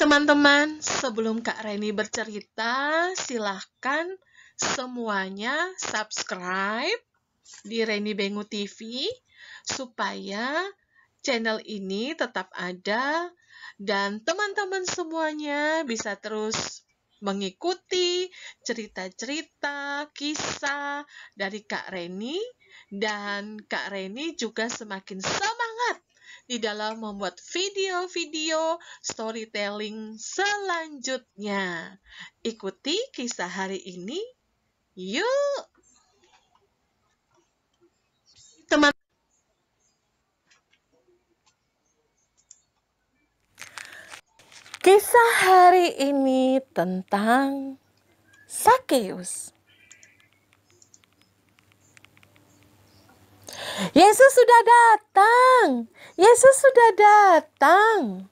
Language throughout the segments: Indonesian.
Teman-teman, sebelum Kak Reni bercerita, silahkan semuanya subscribe di Reni Bengu TV supaya channel ini tetap ada dan teman-teman semuanya bisa terus mengikuti cerita-cerita, kisah dari Kak Reni, dan Kak Reni juga semakin semangat di dalam membuat video-video storytelling selanjutnya. Ikuti kisah hari ini, yuk! Teman Kisah hari ini tentang Sakeus. Yesus sudah datang. Yesus sudah datang.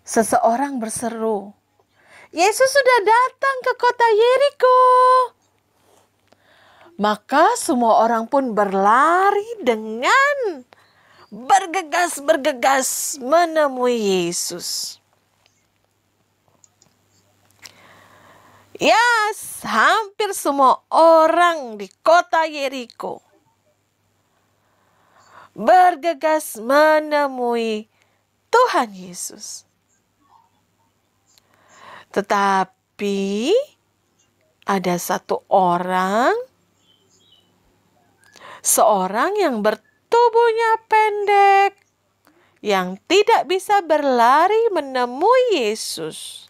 Seseorang berseru, Yesus sudah datang ke kota Yeriko. Maka semua orang pun berlari dengan bergegas menemui Yesus. Hampir semua orang di kota Yeriko bergegas menemui Tuhan Yesus. Tetapi ada satu orang, seorang yang bertubuhnya pendek, yang tidak bisa berlari menemui Yesus.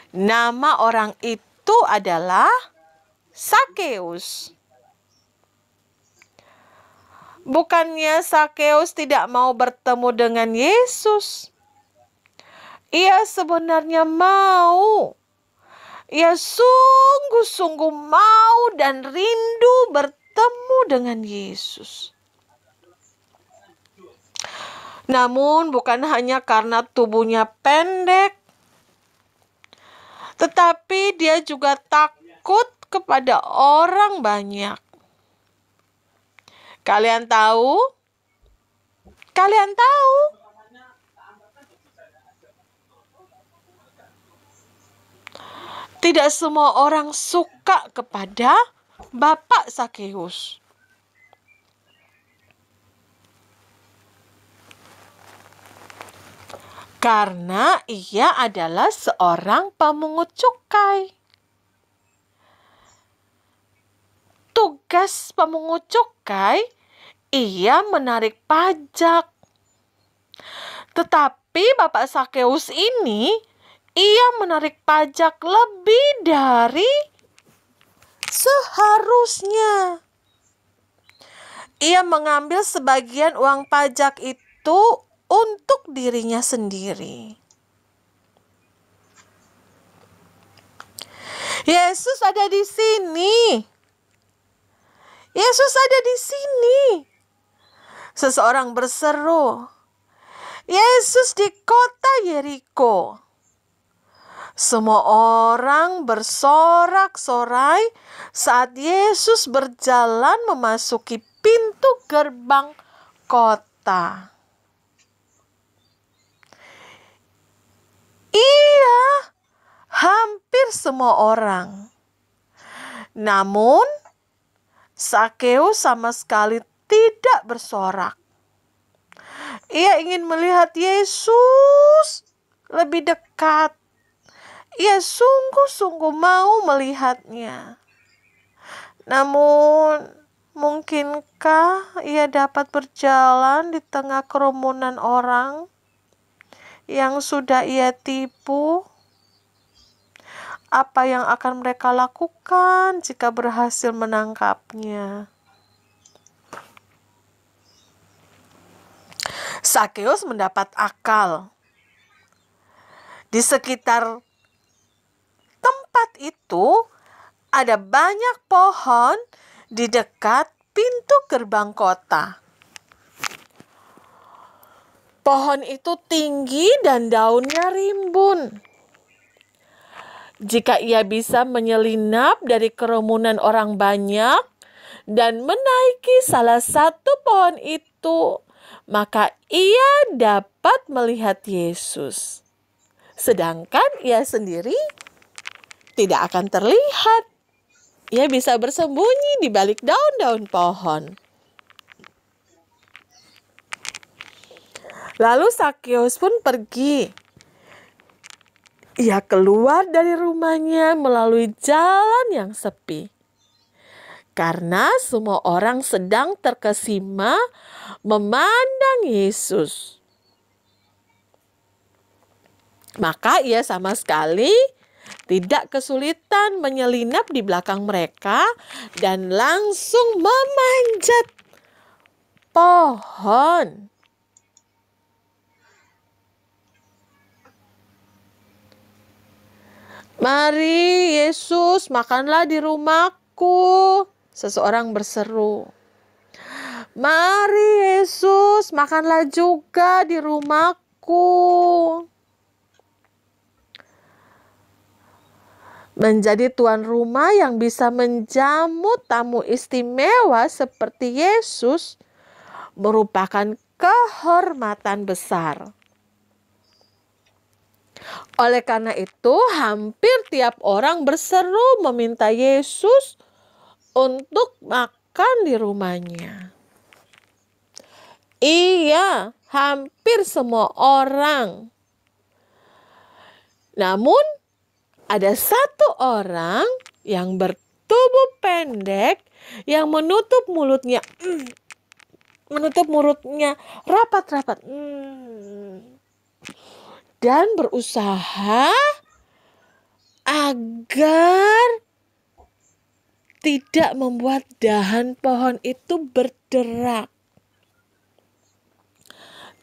Nama orang itu adalah Sakeus. Bukannya Sakeus tidak mau bertemu dengan Yesus. Ia sebenarnya mau. Ia sungguh-sungguh mau dan rindu bertemu dengan Yesus. Namun bukan hanya karena tubuhnya pendek, tetapi dia juga takut kepada orang banyak. Kalian tahu? Tidak semua orang suka kepada Bapak Sakeus. Karena ia adalah seorang pemungut cukai. Tugas pemungut cukai, ia menarik pajak. Tetapi Bapak Sakeus ini, ia menarik pajak lebih dari seharusnya. Ia mengambil sebagian uang pajak itu untuk dirinya sendiri. Yesus ada di sini. Yesus ada di sini. Seseorang berseru, Yesus di kota Yeriko. Semua orang bersorak-sorai saat Yesus berjalan memasuki pintu gerbang kota. Iya, hampir semua orang. Namun, Sakeus sama sekali tidak bersorak. Ia ingin melihat Yesus lebih dekat. Ia sungguh-sungguh mau melihatnya. Namun, mungkinkah ia dapat berjalan di tengah kerumunan orang yang sudah ia tipu? Apa yang akan mereka lakukan jika berhasil menangkapnya? Sakeus mendapat akal. Di sekitar tempat itu ada banyak pohon di dekat pintu gerbang kota. Pohon itu tinggi dan daunnya rimbun. Jika ia bisa menyelinap dari kerumunan orang banyak dan menaiki salah satu pohon itu, maka ia dapat melihat Yesus. Sedangkan ia sendiri tidak akan terlihat. Ia bisa bersembunyi di balik daun-daun pohon. Lalu Sakeus pun pergi. Ia keluar dari rumahnya melalui jalan yang sepi. Karena semua orang sedang terkesima memandang Yesus. Maka ia sama sekali tidak kesulitan menyelinap di belakang mereka dan langsung memanjat pohon. "Mari Yesus, makanlah di rumahku," seseorang berseru. "Mari Yesus, makanlah juga di rumahku." Menjadi tuan rumah yang bisa menjamu tamu istimewa seperti Yesus merupakan kehormatan besar. Oleh karena itu, hampir tiap orang berseru meminta Yesus untuk makan di rumahnya. Iya, hampir semua orang. Namun, ada satu orang yang bertubuh pendek yang menutup mulutnya rapat-rapat. Dan berusaha agar tidak membuat dahan pohon itu berderak.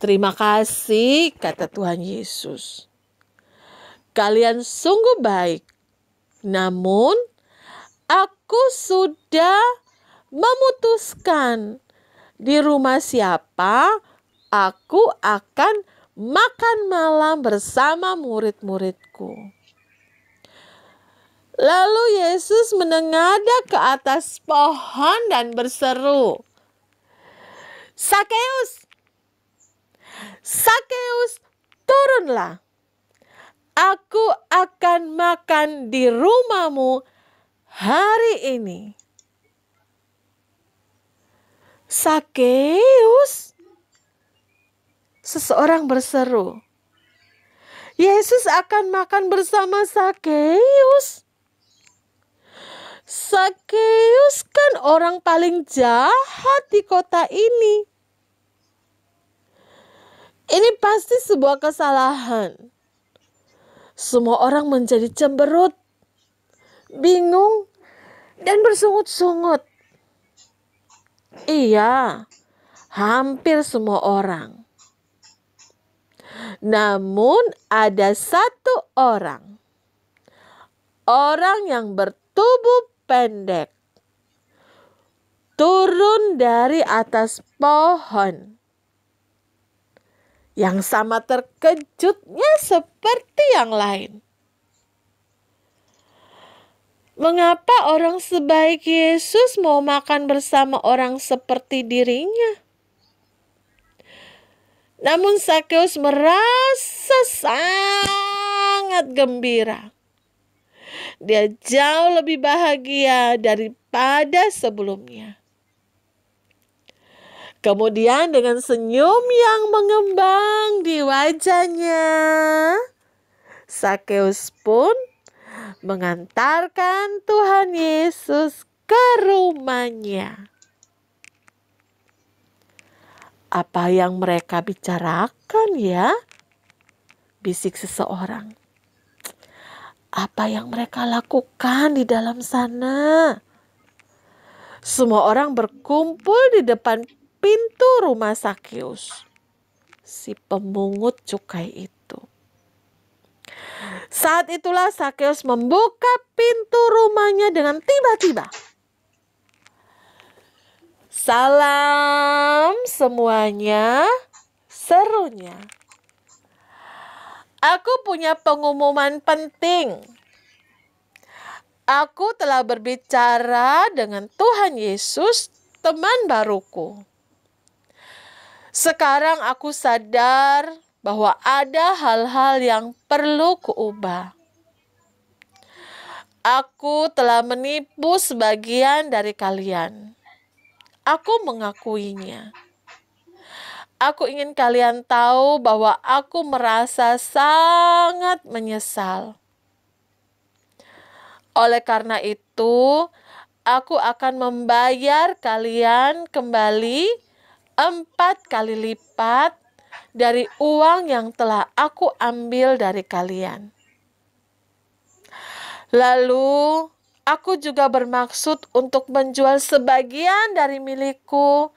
"Terima kasih," kata Tuhan Yesus. "Kalian sungguh baik. Namun, aku sudah memutuskan di rumah siapa aku akan makan malam bersama murid-muridku." Lalu Yesus menengadah ke atas pohon dan berseru, "Sakeus, Sakeus, turunlah. Aku akan makan di rumahmu hari ini." "Sakeus?" seseorang berseru. Yesus akan makan bersama Sakeus. Sakeus kan orang paling jahat di kota ini. Ini pasti sebuah kesalahan. Semua orang menjadi cemberut, bingung, dan bersungut-sungut. Iya, hampir semua orang. Namun ada satu orang yang bertubuh pendek, turun dari atas pohon, yang sama terkejutnya seperti yang lain. Mengapa orang sebaik Yesus mau makan bersama orang seperti dirinya? Namun Sakeus merasa sangat gembira. Dia jauh lebih bahagia daripada sebelumnya. Kemudian dengan senyum yang mengembang di wajahnya, Sakeus pun mengantarkan Tuhan Yesus ke rumahnya. "Apa yang mereka bicarakan ya?" bisik seseorang. "Apa yang mereka lakukan di dalam sana?" Semua orang berkumpul di depan pintu rumah Sakeus, si pemungut cukai itu. Saat itulah Sakeus membuka pintu rumahnya dengan tiba-tiba. "Salam semuanya," serunya. "Aku punya pengumuman penting. Aku telah berbicara dengan Tuhan Yesus, teman baruku. Sekarang aku sadar bahwa ada hal-hal yang perlu kuubah. Aku telah menipu sebagian dari kalian. Aku mengakuinya. Aku ingin kalian tahu bahwa aku merasa sangat menyesal. Oleh karena itu, aku akan membayar kalian kembali 4 kali lipat dari uang yang telah aku ambil dari kalian. Lalu, aku juga bermaksud untuk menjual sebagian dari milikku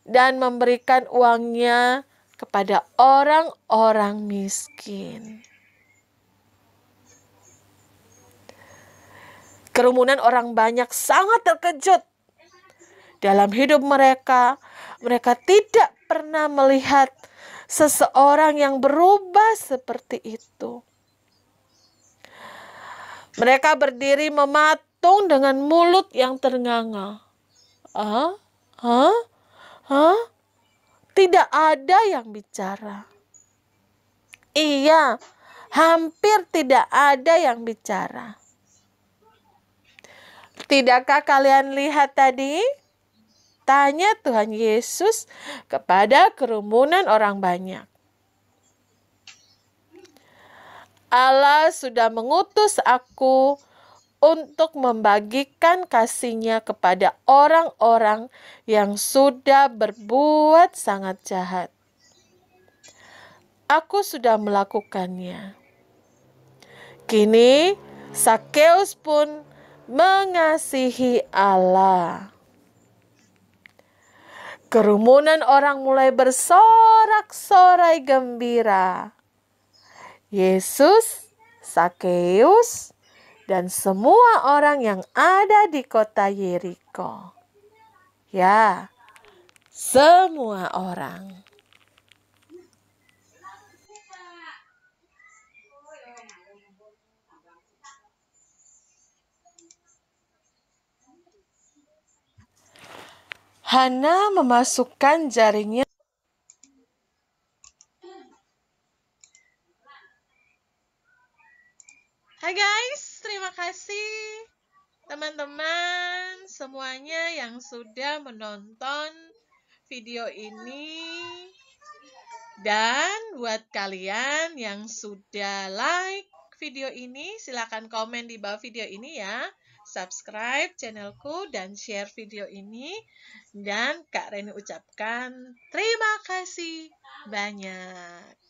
dan memberikan uangnya kepada orang-orang miskin. Kerumunan orang banyak sangat terkejut. Dalam hidup mereka, mereka tidak pernah melihat seseorang yang berubah seperti itu. Mereka berdiri mematung dengan mulut yang ternganga. Tidak ada yang bicara. Iya, hampir tidak ada yang bicara. Tidakkah kalian lihat tadi? Tanya Tuhan Yesus kepada kerumunan orang banyak. Allah sudah mengutus aku untuk membagikan kasih-Nya kepada orang-orang yang sudah berbuat sangat jahat. Aku sudah melakukannya. Kini Sakeus pun mengasihi Allah. Kerumunan orang mulai bersorak-sorai gembira. Yesus, Sakeus, dan semua orang yang ada di kota Yeriko. Ya, semua orang. Hana memasukkan jaringnya. Hai guys, terima kasih teman-teman semuanya yang sudah menonton video ini. Dan buat kalian yang sudah like video ini, silakan komen di bawah video ini ya. Subscribe channelku dan share video ini. Dan Kak Reni ucapkan terima kasih banyak.